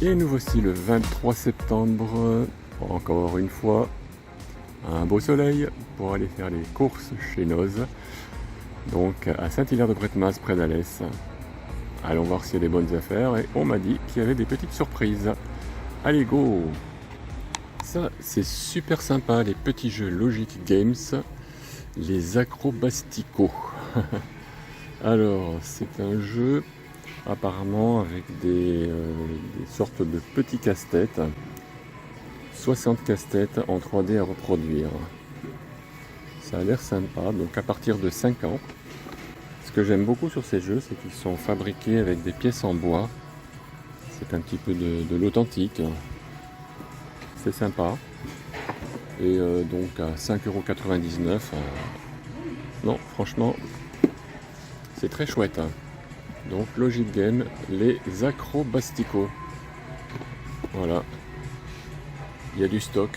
Et nous voici le 23 septembre, encore une fois, un beau soleil pour aller faire les courses chez Noz, donc à Saint-Hilaire-de-Bretmas près d'Alès. Allons voir s'il y a des bonnes affaires et on m'a dit qu'il y avait des petites surprises. Allez go! Ça c'est super sympa, les petits jeux Logic Games, les Acrobastico. Alors c'est un jeu apparemment avec des sortes de petits casse-têtes, 60 casse-têtes en 3D à reproduire. Ça a l'air sympa, donc à partir de 5 ans. Ce que j'aime beaucoup sur ces jeux, c'est qu'ils sont fabriqués avec des pièces en bois. C'est un petit peu de l'authentique. C'est sympa. Et donc à 5,99 €. Non, franchement, c'est très chouette. Donc Logic Game, les Acrobastico. Voilà. Il y a du stock.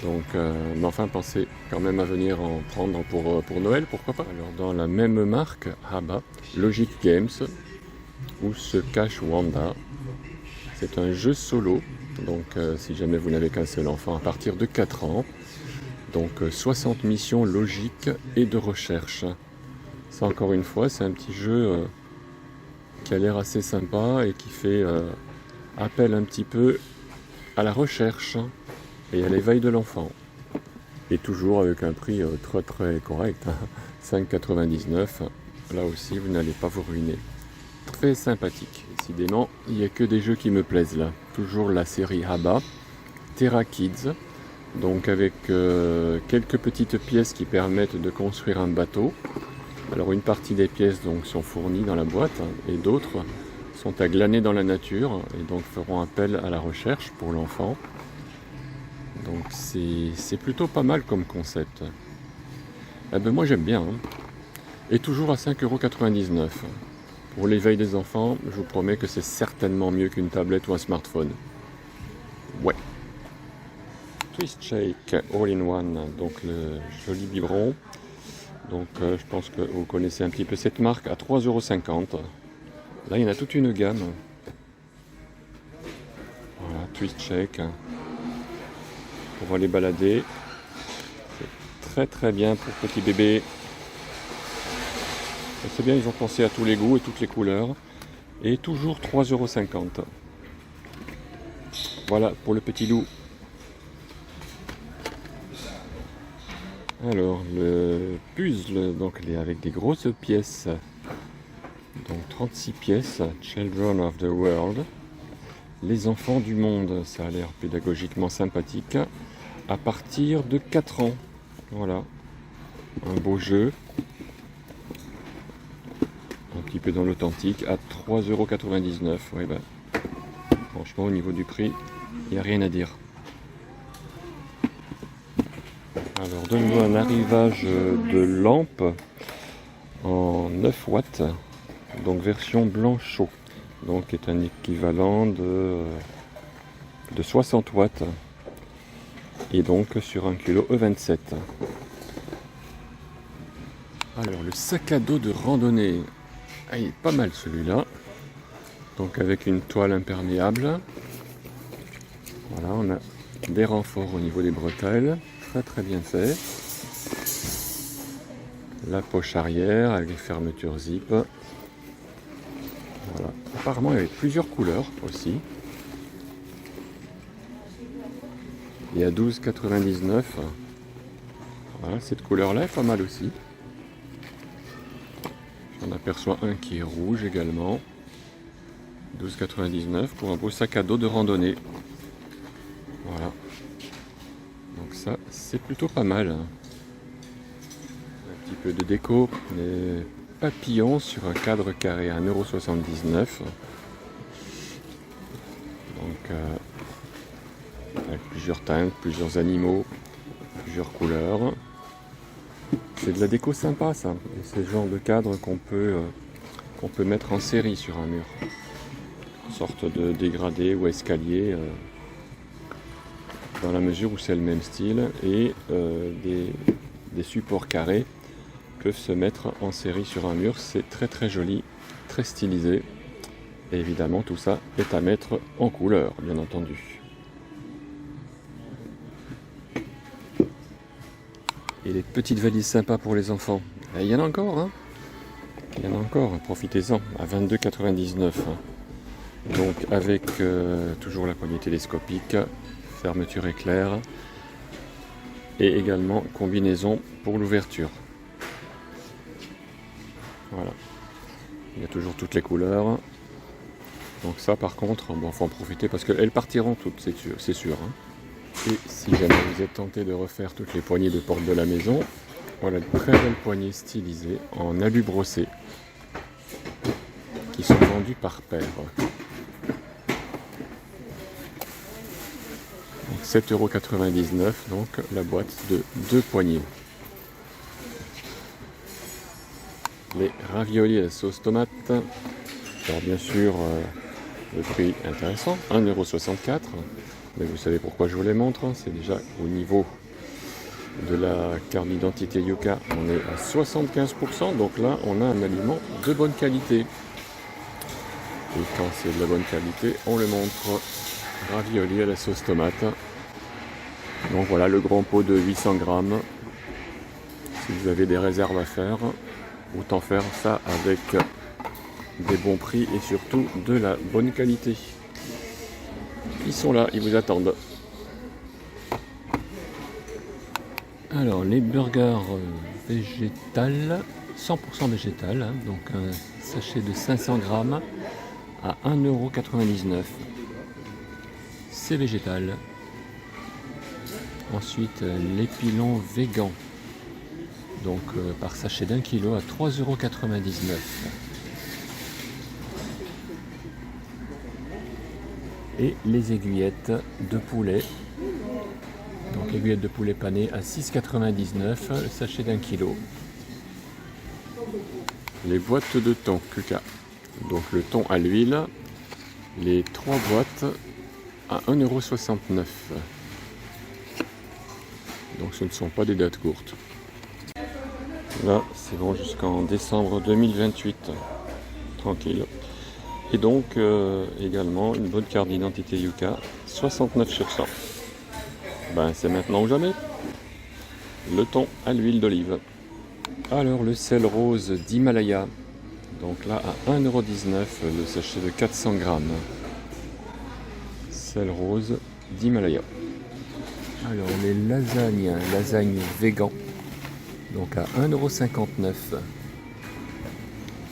Donc, mais enfin, pensez quand même à venir en prendre pour Noël, pourquoi pas. Alors, dans la même marque, Haba, Logic Games, où se cache Wanda. C'est un jeu solo. Donc, si jamais vous n'avez qu'un seul enfant, à partir de 4 ans. Donc, 60 missions logiques et de recherche. Ça, encore une fois, c'est un petit jeu qui a l'air assez sympa et qui fait appel un petit peu à la recherche et à l'éveil de l'enfant. Et toujours avec un prix très très correct, 5,99 €. Là aussi, vous n'allez pas vous ruiner. Très sympathique. Décidément, il n'y a que des jeux qui me plaisent là. Toujours la série Haba, Terra Kids. Donc avec quelques petites pièces qui permettent de construire un bateau. Alors une partie des pièces donc sont fournies dans la boîte et d'autres sont à glaner dans la nature et donc feront appel à la recherche pour l'enfant. Donc c'est plutôt pas mal comme concept. Eh ben moi j'aime bien. Et toujours à 5,99 €. Pour l'éveil des enfants, je vous promets que c'est certainement mieux qu'une tablette ou un smartphone. Ouais. Twist Shake All-in-One, donc le joli biberon. Donc je pense que vous connaissez un petit peu cette marque à 3,50 €. Là il y en a toute une gamme. Voilà, Twist Shake. Pour aller balader. C'est très très bien pour petit bébé. C'est bien, ils ont pensé à tous les goûts et toutes les couleurs. Et toujours 3,50 €. Voilà pour le petit loup. Alors le puzzle, donc avec des grosses pièces. Donc 36 pièces, Children of the World. Les enfants du monde, ça a l'air pédagogiquement sympathique. À partir de 4 ans. Voilà. Un beau jeu. Un petit peu dans l'authentique. À 3,99 €. Ouais, bah, franchement, au niveau du prix, il n'y a rien à dire. Alors, donne-nous un arrivage de lampe en 9 watts. Donc, version blanc chaud. Donc, est un équivalent de 60 watts. Et donc sur 1 kg E27. Alors le sac à dos de randonnée, il est pas mal celui-là. Donc avec une toile imperméable. Voilà, on a des renforts au niveau des bretelles, très très bien fait. La poche arrière avec les fermetures zip. Voilà. Apparemment il y avait plusieurs couleurs aussi. Et à 12,99 €. Voilà, cette couleur-là est pas mal aussi. J'en aperçois un qui est rouge également. 12,99 € pour un beau sac à dos de randonnée. Voilà. Donc ça, c'est plutôt pas mal. Un petit peu de déco. Des papillons sur un cadre carré à 1,79 €. Donc avec plusieurs teintes, plusieurs animaux, plusieurs couleurs. C'est de la déco sympa ça. Et c'est le genre de cadre qu'on peut mettre en série sur un mur. Une sorte de dégradé ou escalier dans la mesure où c'est le même style. Et des supports carrés peuvent se mettre en série sur un mur. C'est très très joli, très stylisé. Et évidemment, tout ça est à mettre en couleur, bien entendu. Et les petites valises sympas pour les enfants. Et il y en a encore, hein. Il y en a encore, profitez-en, à 22,99 €. Donc avec toujours la poignée télescopique, fermeture éclair et également combinaison pour l'ouverture. Voilà. Il y a toujours toutes les couleurs. Donc ça par contre, bon, faut en profiter parce qu'elles partiront toutes, c'est sûr. Hein. Et si jamais vous êtes tenté de refaire toutes les poignées de porte de la maison, voilà de très belles poignées stylisées en alu brossé qui sont vendues par paire. Donc 7,99 €, donc la boîte de 2 poignées. Les raviolis à la sauce tomate. Alors bien sûr, le prix intéressant, 1,64 €. Mais vous savez pourquoi je vous les montre, hein. C'est déjà au niveau de la carte d'identité Yuka, on est à 75%, donc là on a un aliment de bonne qualité. Et quand c'est de la bonne qualité, on le montre. Ravioli à la sauce tomate. Donc voilà le grand pot de 800 grammes. Si vous avez des réserves à faire, autant faire ça avec des bons prix et surtout de la bonne qualité. Ils sont là, ils vous attendent. Alors les burgers végétal, 100% végétal, hein, donc un sachet de 500 grammes à 1,99 €. C'est végétal. Ensuite l'épilon végan, donc par sachet d'1 kg à 3,99 €. Et les aiguillettes de poulet, donc aiguillettes de poulet pané à 6,99 €, le sachet d'1 kg. Les boîtes de thon Kuka, donc le thon à l'huile, les 3 boîtes à 1,69 €. Donc ce ne sont pas des dates courtes. Là c'est bon jusqu'en décembre 2028. Tranquille. Et donc également une bonne carte d'identité Yuka, 69 sur 100. Ben c'est maintenant ou jamais. Le thon à l'huile d'olive. Alors le sel rose d'Himalaya. Donc là à 1,19 € le sachet de 400 grammes. Sel rose d'Himalaya. Alors les lasagnes végan. Donc à 1,59 €.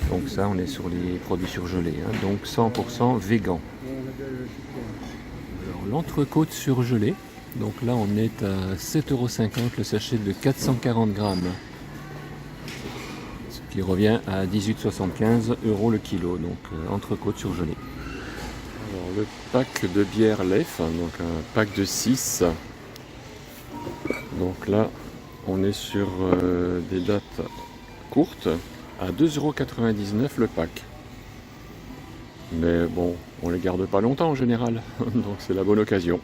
Donc ça on est sur les produits surgelés, hein, donc 100% végan. Alors l'entrecôte surgelée, donc là on est à 7,50 € le sachet de 440 grammes. Ce qui revient à 18,75 € le kilo, donc entrecôte surgelée. Alors le pack de bière Leif, donc un pack de 6. Donc là on est sur des dates courtes. À 2,99 € le pack. Mais bon, on les garde pas longtemps en général, donc c'est la bonne occasion.